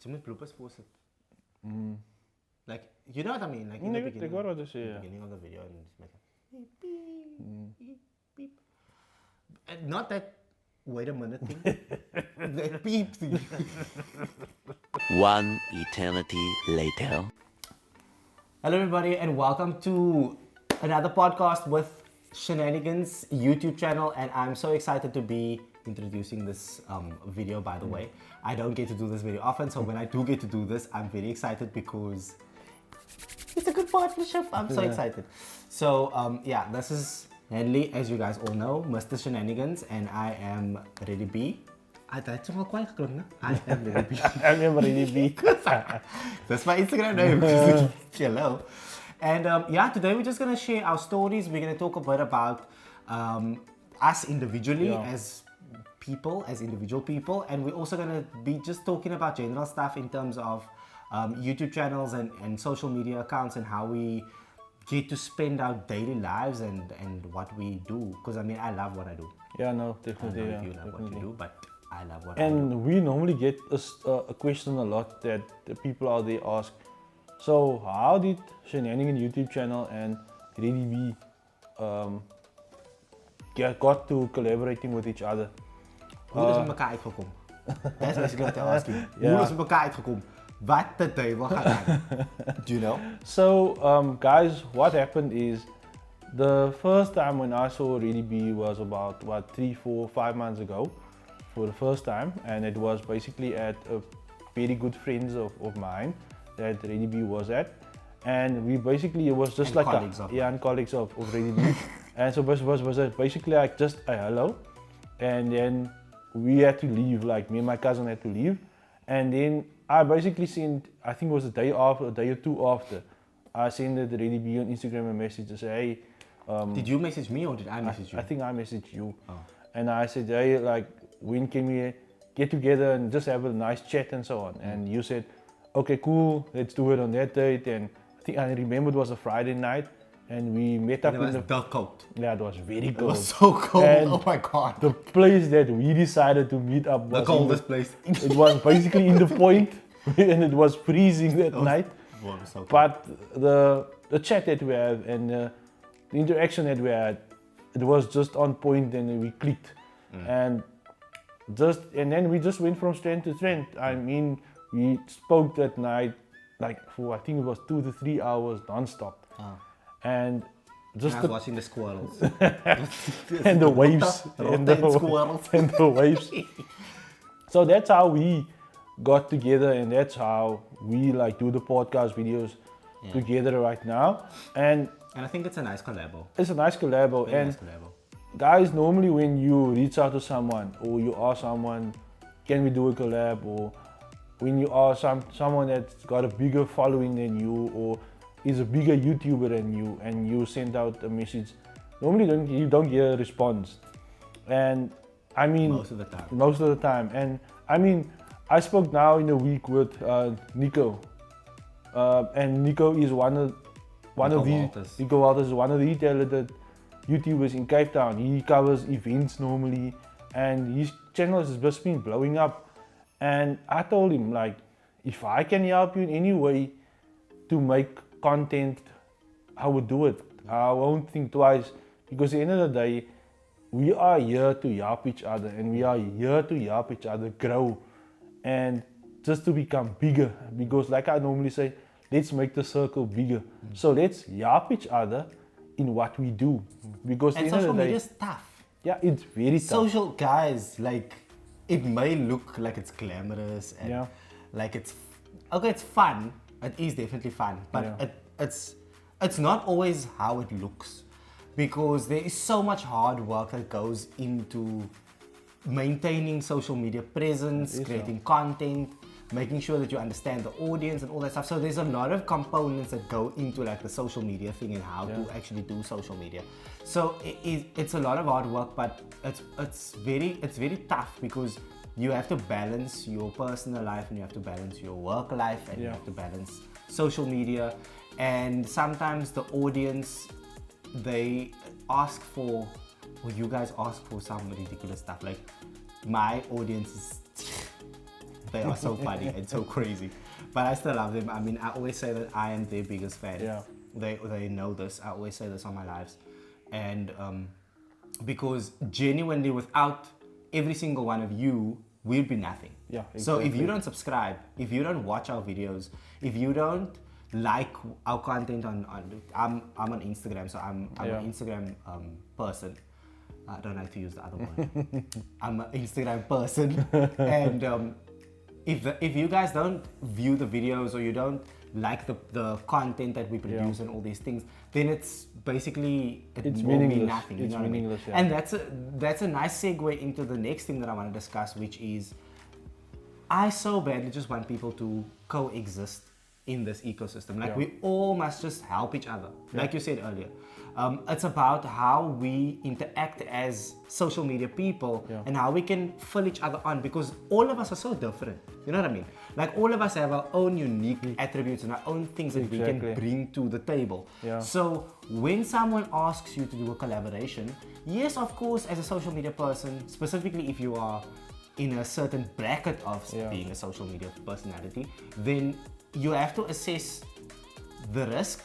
Jy moet bloopers post it. Like, you know what I mean? Like in the beginning, beginning of the video and just make a beep, beep, beep. And not that wait a minute thing. That beep thing. One eternity later. Hello everybody and welcome to another podcast with Shenanigans YouTube channel, and I'm so excited to be introducing this video, by the way. I don't get to do this very often, so when I do get to do this, I'm very excited because it's a good partnership. I'm so excited. So yeah, this is Henley, as you guys all know, Mr. Shenanigans, and I am Ready B. I am Ready B. I am Ready B. That's my Instagram name. Hello. And yeah, today we're just going to share our stories. We're going to talk a bit about us individually as people, as individual people. And we're also going to be just talking about general stuff in terms of YouTube channels and social media accounts and how we get to spend our daily lives and what we do. Because I mean, I love what I do. Yeah, no, definitely. I don't know if you love what you do, but I love what I do. And we normally get a question a lot that the people out there ask. So how did Shenanigans YouTube channel and Ready B got to collaborating with each other? Hoe is het elkaar uitgekomen? That's basically what they're asking. Hoe is het elkaar uitgekomen? Wat de duivel gaat aan? Do you know? So guys, what happened is the first time when I saw Ready B was about 3, 4, 5 months ago for the first time, and it was basically at a very good friends of mine that Ready B was at, and we basically, it was just like colleagues of Ready B. And so was basically like just a hello, and then we had to leave, like me and my cousin had to leave, and then I basically sent, I think it was a day or two after, I sent the Ready B on Instagram a message to say, hey, did you message me or did I message you? I think I messaged you. And I said, hey, like, when can we get together and just have a nice chat and so on? And you said, okay, cool, let's do it on that date. And I think I remember it was a Friday night, and we met up in the cold. Yeah, it was very cold. It was so cold. And oh my god. The place that we decided to meet up was the coldest place. It was basically in the point, and it was freezing that night. So but the chat that we had and the interaction that we had, it was just on point, and we clicked. And then we just went from strength to strength. I mean, we spoke that night like for, I think it was 2 to 3 hours non-stop. And just I was watching the squirrels. and the waves. and the squirrels. And the waves. So that's how we got together, and that's how we like do the podcast videos together right now. And I think it's a nice collabo. It's a nice collabo. Very and nice collabo. Guys, normally when you reach out to someone or you ask someone, can we do a collab, or when you ask someone that's got a bigger following than you or is a bigger YouTuber than you, and you send out a message, normally you don't get a response. And I mean, most of the time. And I mean, I spoke now in a week with Nico, and Nico is one of the talented YouTubers in Cape Town. He covers events normally, and his channel has just been blowing up. And I told him, like, if I can help you in any way to make content, I would do it. I won't think twice, because at the end of the day, we are here to help each other, and we are here to help each other grow and just to become bigger. Because like I normally say, let's make the circle bigger. So let's help each other in what we do. Because and social media is tough. Yeah, it's very tough. Social guys, like, it may look like it's glamorous and like it's fun. It is definitely fun, but it's not always how it looks, because there is so much hard work that goes into maintaining social media presence, creating content, making sure that you understand the audience and all that stuff. So there's a lot of components that go into like the social media thing and how to actually do social media. So it's a lot of hard work, but it's very tough, because you have to balance your personal life and you have to balance your work life and you have to balance social media. And sometimes the audience, they ask for, or you guys ask for some ridiculous stuff. Like, my audience is They are so funny and so crazy. But I still love them. I mean, I always say that I am their biggest fan. Yeah. They know this. I always say this on my lives. And because genuinely without every single one of you, we'd be nothing. Yeah, So if exactly. you don't subscribe, if you don't watch our videos, if you don't like our content I'm on Instagram, so I'm an Instagram person. I don't like to use the other one. I'm an Instagram person, and if you guys don't view the videos or you don't like the content that we produce and all these things, then it's basically It's will be meaningless. nothing. It's You know what I mean? meaningless, yeah. And that's a nice segue into the next thing that I want to discuss, which is I so badly just want people to coexist in this ecosystem. Like we all must just help each other. Like you said earlier. It's about how we interact as social media people and how we can fill each other on, because all of us are so different. You know what I mean? Like all of us have our own unique attributes and our own things that we can bring to the table. Yeah. So when someone asks you to do a collaboration, yes, of course, as a social media person, specifically if you are in a certain bracket of being a social media personality, then you have to assess the risk,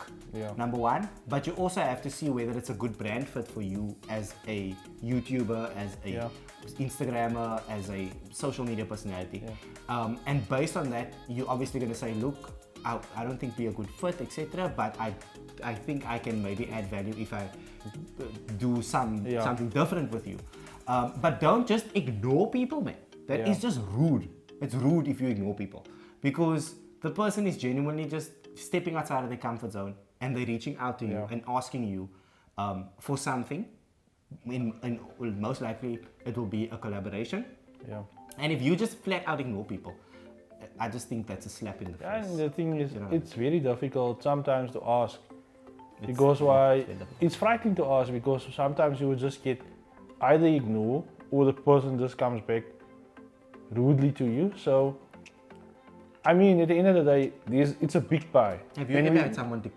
number one, but you also have to see whether it's a good brand fit for you as a YouTuber, as a Instagrammer, as a social media personality. And based on that, you're obviously going to say, look, I don't think we're a good fit, etc. But I think I can maybe add value if I do something different with you. But don't just ignore people, man. That is just rude. It's rude if you ignore people, because the person is genuinely just stepping outside of their comfort zone and they're reaching out to you and asking you for something. Well, most likely it will be a collaboration. And if you just flat out ignore people, I just think that's a slap in the face. And the thing is, You know? it's very difficult sometimes to ask, because it's frightening to ask, because sometimes you will just get either ignore or the person just comes back rudely to you. So I mean, at the end of the day, it's a big pie. Have you ever had someone to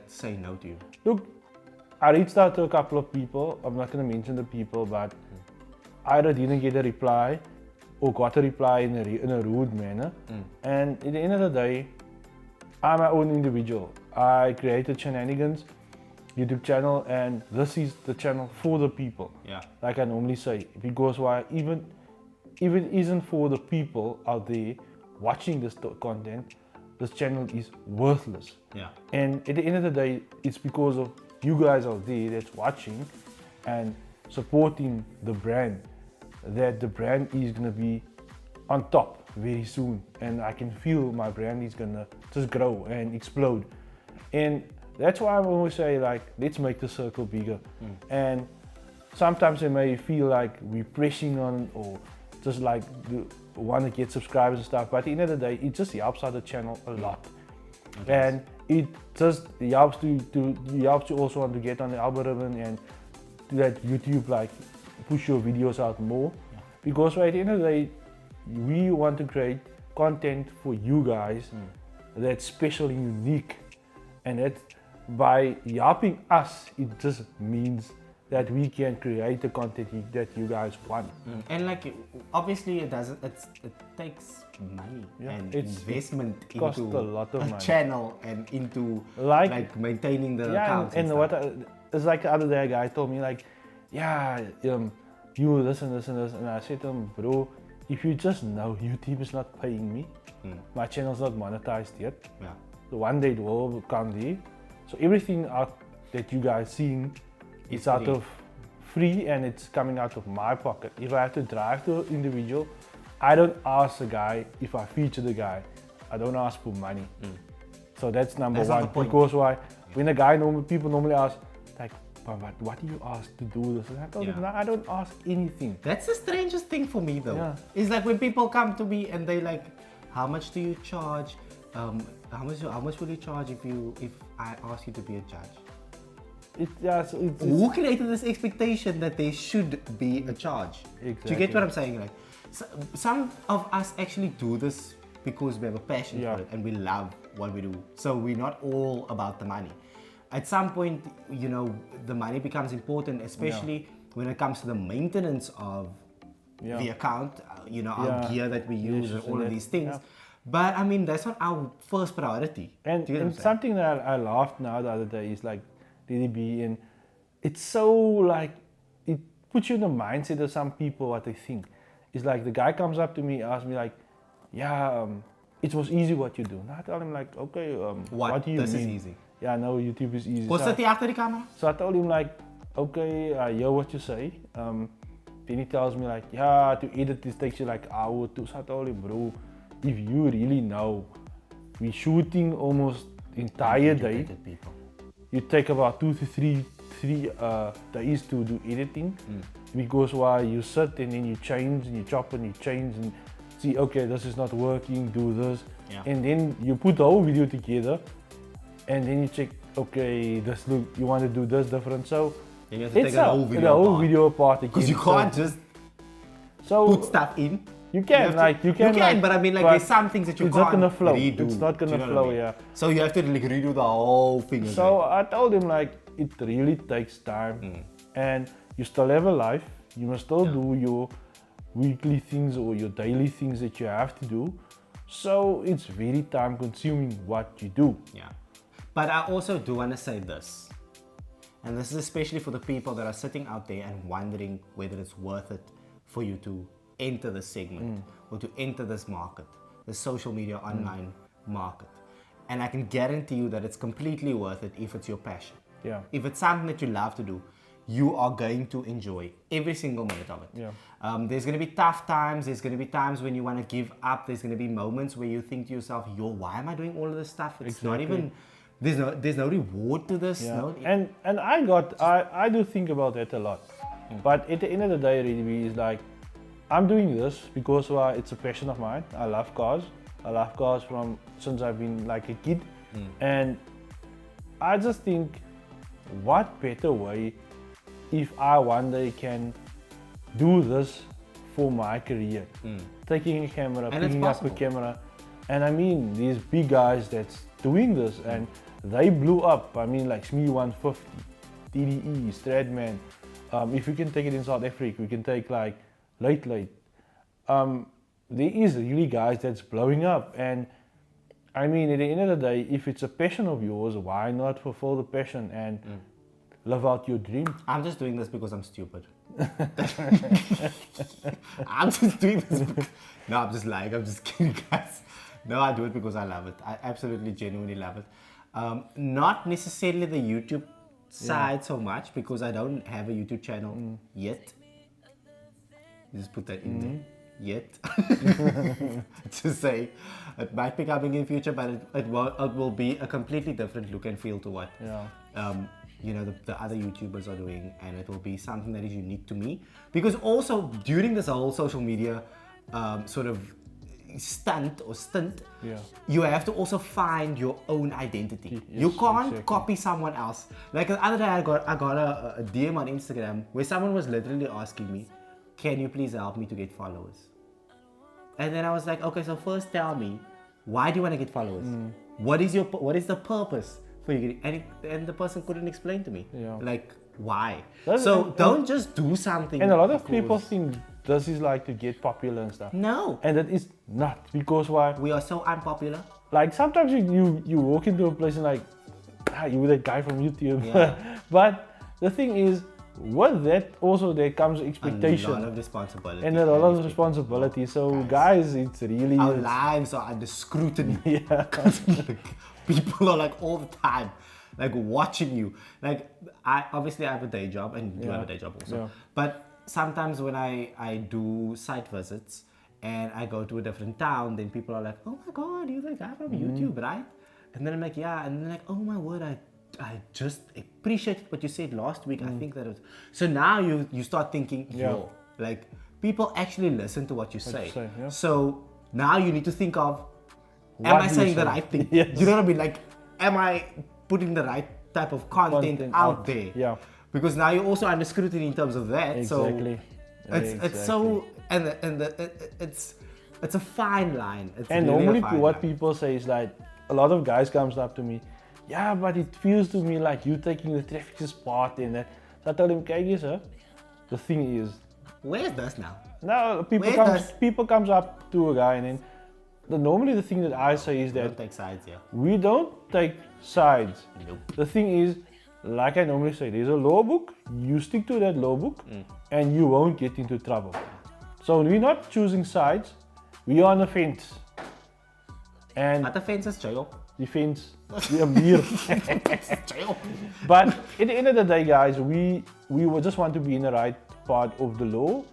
say no to you? Look, I reached out to a couple of people. I'm not going to mention the people, but either didn't get a reply or got a reply in a rude manner. And at the end of the day, I'm my own individual. I created Shenanigans YouTube channel, and this is the channel for the people. Like I normally say, because even if it isn't for the people out there watching this content, this channel is worthless. And at the end of the day, it's because of you guys out there that's watching and supporting the brand, that the brand is gonna be on top very soon, and I can feel my brand is gonna just grow and explode. And that's why I always say, like, let's make the circle bigger. And sometimes it may feel like we're pressing on, or just like want to get subscribers and stuff, but at the end of the day, it just helps out the channel a lot. And it just helps you also want to get on the algorithm and let YouTube like push your videos out more. Because at the end of the day, we want to create content for you guys that's special and unique, and that by helping us, it just means that we can create the content that you guys want. And like, obviously it takes money and investment costs into a lot of money. Channel and into like maintaining the accounts. And what it's like the other day, a guy told me like, you this and this and this, and I said to him, bro, if you just know YouTube is not paying me, my channel's not monetized yet. So one day it will come there. So everything out that you guys seeing, it's out of free, and it's coming out of my pocket. If I have to drive to an individual, I don't ask the guy if I feature the guy. I don't ask for money. So that's number one. Because when a guy people normally ask, like, but what do you ask to do this? And I told him, no, I don't ask anything. That's the strangest thing for me though. It's like when people come to me and they like, how much do you charge? How much will you charge if I ask you to be a judge? Who created this expectation that there should be a charge? Do you get what I'm saying? Like, some of us actually do this because we have a passion for it and we love what we do. So we're not all about the money. At some point, you know, the money becomes important, especially when it comes to the maintenance of the account, you know, our gear that we use and all of these things. Yeah. But I mean, that's not our first priority. And something that I laughed now the other day is like DDB, and it's so like, it puts you in the mindset of some people what they think. It's like the guy comes up to me, asks me like, it was easy what you do. And I tell him like, okay, what do you this mean? Is easy. Yeah, no, YouTube is easy. What's that after the camera? So I told him like, okay, I hear what you say. Then he tells me like, yeah, to edit this takes you like an hour or two. So I told him, bro, if you really know, we're shooting almost entire day. You take about 2 to 3 days to do editing, because while you sit and then you change and you chop and you change and see, okay, this is not working, do this, and then you put the whole video together, and then you check, okay, this look, you want to do this different, so you have to take the whole video apart again. Because you can't just put stuff in. You can, you can, but I mean, like, there's some things that you it's can't not gonna flow. redo. It's not gonna flow, yeah. So you have to like redo the whole thing. So I told him like, it really takes time, and you still have a life. You must still do your weekly things or your daily things that you have to do. So it's very time consuming what you do. Yeah. But I also do want to say this, and this is especially for the people that are sitting out there and wondering whether it's worth it for you to enter this segment or to enter this market, the social media online market. And I can guarantee you that it's completely worth it if it's your passion. Yeah. If it's something that you love to do, you are going to enjoy every single minute of it. Yeah. There's going to be tough times. There's going to be times when you want to give up. There's going to be moments where you think to yourself, why am I doing all of this stuff? It's not even, there's no reward to this. Yeah. No, and I do think about that a lot. But at the end of the day, really, is like, I'm doing this because it's a passion of mine. I love cars. I love cars since I've been like a kid. And I just think, what better way if I one day can do this for my career? Taking a camera, picking up a camera. And I mean, these big guys that's doing this and they blew up. I mean, like SME 150, TDE, Stradman. If we can take it in South Africa, we can take like Late. There is really guys that's blowing up, and I mean, at the end of the day, if it's a passion of yours, why not fulfill the passion and live out your dream? I'm just doing this because I'm stupid. I'm just doing this no, I'm just lying, I'm just kidding, guys. No, I do it because I love it. I absolutely genuinely love it. Not necessarily the YouTube side so much, because I don't have a YouTube channel yet. Just put that in there. Yet. To say it might be coming in future, but it will be a completely different look and feel to what you know, the other YouTubers are doing, and it will be something that is unique to me. Because also during this whole social media sort of stint, you have to also find your own identity. Yes, you can't copy someone else. Like the other day, I got a DM on Instagram where someone was literally asking me, can you please help me to get followers? And then I was like, okay, so first tell me, why do you want to get followers? What is the purpose for you getting? And the person couldn't explain to me, like why. Don't just do something. And a lot of people think this is like to get popular and stuff. No. And that is not, because why? We are so unpopular. Like sometimes you walk into a place and like, you that guy from YouTube. Yeah. But the thing is, with that also there comes expectation. A lot of responsibility. And a lot of responsibility. So guys, it's really... Our lives are under scrutiny. Yeah. People are like all the time, like watching you. Like I have a day job, and you have a day job also. Yeah. But sometimes when I do site visits and I go to a different town, then people are like, oh my God, you're the guy from YouTube, right? And then I'm like, yeah. And then like, oh my word, I just appreciated what you said last week. I think that it was... So now you start thinking, like people actually listen to what you say. So now you need to think of, am I saying the right thing? Yes. You know what I mean? Like, am I putting the right type of content out there? Yeah. Because now you're also under scrutiny in terms of that. Exactly. So it's so it's a fine line. It's and really normally what people say is like, a lot of guys comes up to me, yeah, but it feels to me like you taking the traffic spot in that. So I told him, okay, sir, the thing is, where's this now? No, Where people comes up to a guy and then normally the thing that I say is that Don't take sides, yeah. we don't take sides. Nope. The thing is, like I normally say, there's a law book, you stick to that law book and you won't get into trouble. So we're not choosing sides, we are on the fence. And But the fence is jail. the fence, we are mere. Jail. But at the end of the day, guys, we will just want to be in the right part of the law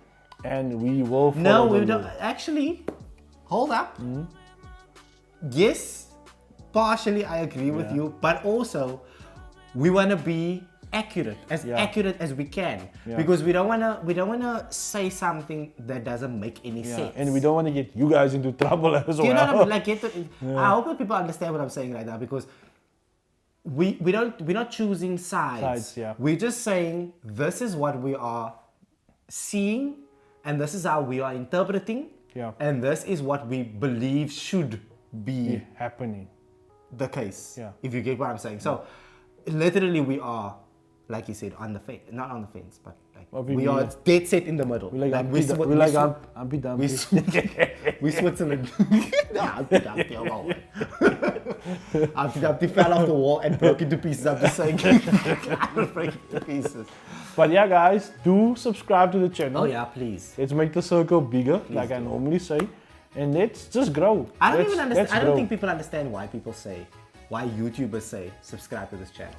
and we will follow No, the we law. don't. Actually, hold up. Yes, partially I agree with you, but also we want to be accurate, as accurate as we can, because we don't wanna say something that doesn't make any sense. And we don't want to get you guys into trouble as well. You know what I mean? Like, I hope that people understand what I'm saying right now, because we're not choosing sides. We're just saying this is what we are seeing, and this is how we are interpreting, and this is what we believe should be happening. The case. If you get what I'm saying. So literally we are, like you said, on the fence, not on the fence, but like we are dead set in the middle. We're like, I'm be done. We Switzerland. Nah, Humpty fell off the wall and broke into pieces. I'm just saying. Break into pieces. But yeah, guys, do subscribe to the channel. Oh yeah, please. Let's make the circle bigger, like I normally say, and let's just grow. I don't even understand. I don't think people understand why YouTubers say subscribe to this channel.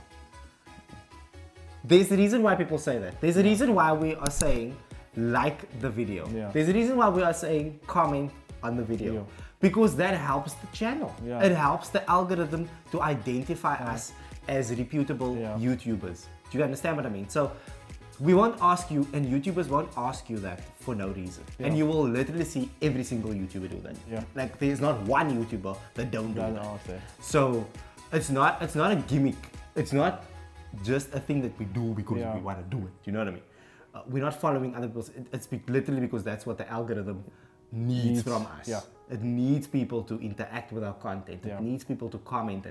There's a reason why people say that. There's a reason why we are saying like the video. There's a reason why we are saying comment on the video. Because that helps the channel. It helps the algorithm to identify us as reputable YouTubers. Do you understand what I mean? So we won't ask you, and YouTubers won't ask you that for no reason. And you will literally see every single YouTuber do that. Like there's not one YouTuber that don't do that. So it's not a gimmick. It's not just a thing that we do because we want to do it. You know what I mean? We're not following other people's. It's literally because that's what the algorithm needs from us. It needs people to interact with our content. It needs people to comment,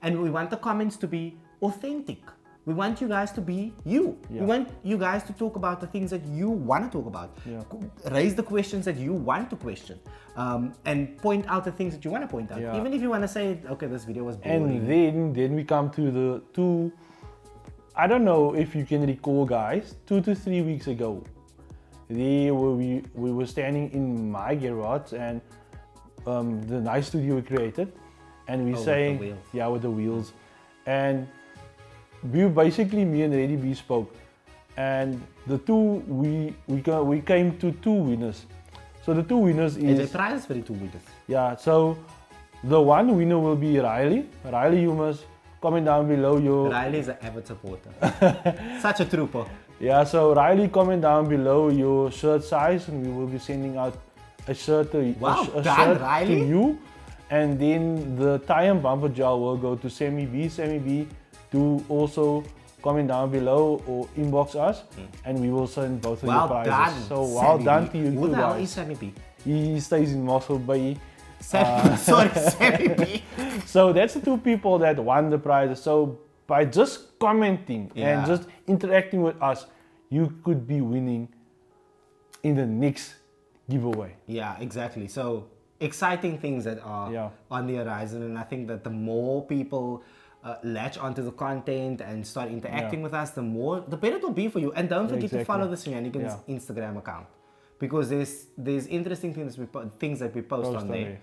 and we want the comments to be authentic. We want you guys to be you. We want you guys to talk about the things that you want to talk about. Raise the questions that you want to question. And point out the things that you want to point out. Even if you want to say, okay, this video was boring. And then we come to the two, I don't know if you can recall, guys, 2 to 3 weeks ago, we were standing in my garage and the nice studio we created, and we saying, with the wheels, and we basically, me and Reddy B spoke, and the two we came to 2 winners. So the 2 winners is the prize for the 2 winners. So the one winner will be Riley. Riley, you must comment down below your. Riley is an avid supporter. Such a trooper. So Riley, comment down below your shirt size, and we will be sending out a shirt to you. And then the tie and bumper gel will go to Sammy B. Sammy B, do also comment down below or inbox us, and we will send both of your prizes. So well done to you Who two the hell guys. is Sammy B? He stays in Mossel Bay. Sammy B. So that's the 2 people that won the prizes. So by just commenting and just interacting with us, you could be winning in the next giveaway. Yeah, exactly. So exciting things that are on the horizon, and I think that the more people latch onto the content and start interacting with us, the better it will be for you. And don't forget to follow the Shenanigans Instagram account, because there's interesting things that we post on there,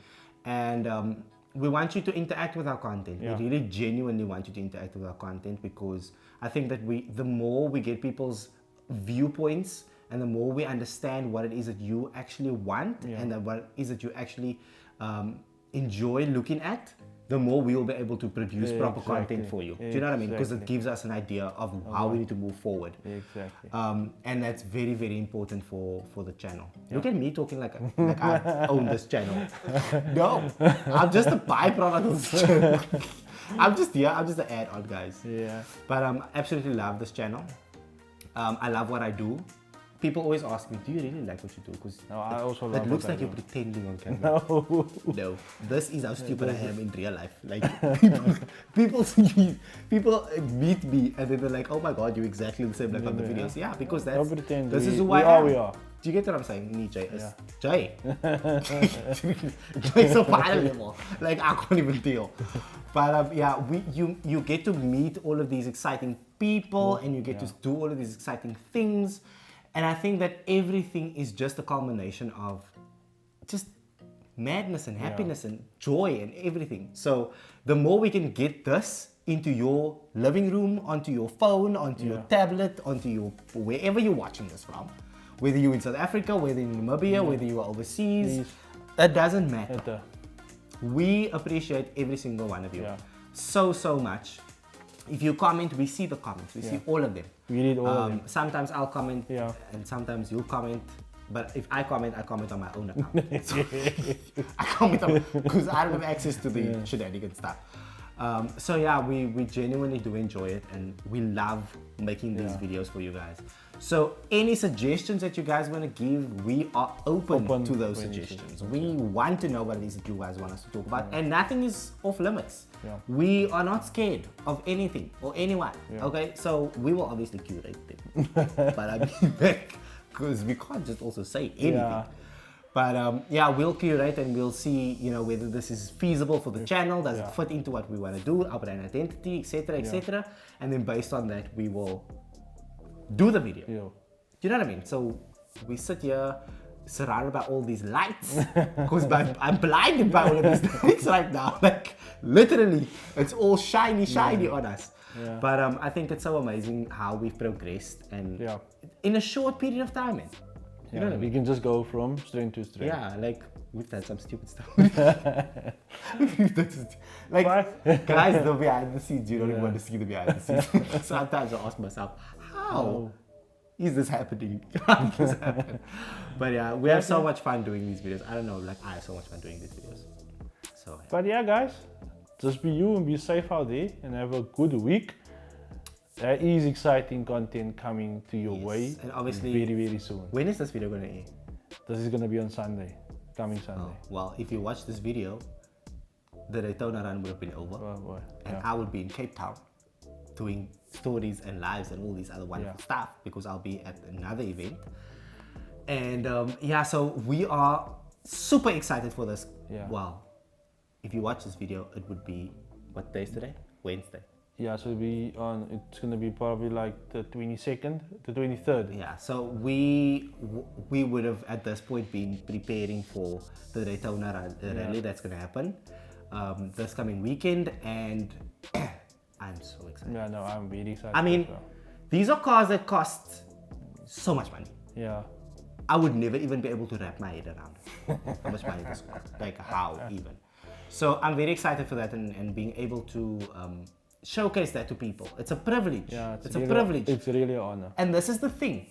and we want you to interact with our content. We really genuinely want you to interact with our content, because I think that the more we get people's viewpoints, and the more we understand what it is that you actually want, and what it is that you actually enjoy looking at, the more we will be able to produce proper content for you. Do you know what I mean? Because it gives us an idea of how we need to move forward. And that's very, very important for the channel. Look at me talking like I own this channel. No, I'm just a byproduct of this channel. I'm just an add-on, guys. But I absolutely love this channel. I love what I do. People always ask me, do you really like what you do? Because it looks like you're pretending on camera. No, this is how stupid I am in real life. Like people meet me and then they're like, oh my god, you're exactly the same like on the videos. Yeah, because this is who I am. We are. Do you get what I'm saying? Me, Jay. Jay. Jay's so far level. Like, I can't even deal. But yeah, you get to meet all of these exciting people and you get to do all of these exciting things. And I think that everything is just a culmination of just madness and happiness and joy and everything. So the more we can get this into your living room, onto your phone, onto your tablet, onto your wherever you're watching this from, whether you're in South Africa, whether in Namibia, whether you're overseas, it doesn't matter. We appreciate every single one of you so much. If you comment, we see the comments, we see all of them. We read all of them. Sometimes I'll comment and sometimes you'll comment. But if I comment on my own account. So I comment because I don't have access to the shenanigans stuff. So yeah, we genuinely do enjoy it and we love making these videos for you guys. So any suggestions that you guys want to give, we are open to those suggestions. We want to know what it is that you guys want us to talk about, and nothing is off limits. We are not scared of anything or anyone. Okay, so we will obviously curate them. But I mean, because we can't just also say anything. But yeah, we'll curate and we'll see, you know, whether this is feasible for the channel, does it fit into what we want to do, our brand identity, etc., etc. And then based on that, we will do the video. Do you know what I mean? So we sit here surrounded by all these lights because I'm blinded by all of these lights right now. Like literally, it's all shiny on us. But I think it's so amazing how we've progressed and in a short period of time, man. You know what I mean? We can just go from strength to strength. Yeah, like we've done some stupid stuff. Like guys, the behind the scenes, you don't even want to see the behind the scenes. Sometimes I ask myself, how is this happening? How does this happen? But yeah, we have so much fun doing these videos. I don't know, like I have so much fun doing these videos. So But yeah, guys, just be you and be safe out there and have a good week. There is exciting content coming to your way, and obviously very soon. When is this video going to air? This is going to be on Sunday, coming Sunday. Oh, well, if you watch this video, the Daytona run would have been over, and I would be in Cape Town doing stories and lives and all these other wonderful stuff because I'll be at another event. And yeah, so we are super excited for this. Well, if you watch this video, it would be, what day is today? Wednesday. Yeah, so it's gonna be probably like the 22nd, the 23rd. Yeah, so we would have at this point been preparing for the Daytona rally that's gonna happen this coming weekend, and I'm so excited. Yeah, no, I'm really excited. I mean, these are cars that cost so much money. Yeah. I would never even be able to wrap my head around how much money this costs. Like how even. So I'm very excited for that and being able to showcase that to people. It's a privilege. Yeah, it's really a privilege. It's really an honor. And this is the thing.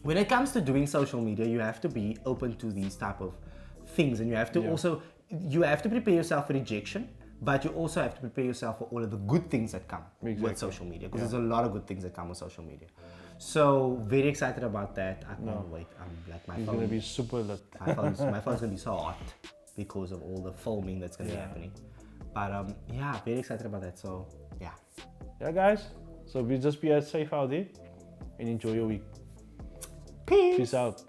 When it comes to doing social media, you have to be open to these type of things, and you have to also, you have to prepare yourself for rejection, but you also have to prepare yourself for all of the good things that come with social media, because there's a lot of good things that come with social media. So very excited about that. I can't wait. I'm like, my phone. It's gonna be super lit. My phone's gonna be so hot because of all the filming that's gonna be happening. But yeah, very excited about that. So yeah, guys. So we just be safe out there and enjoy your week. Peace out.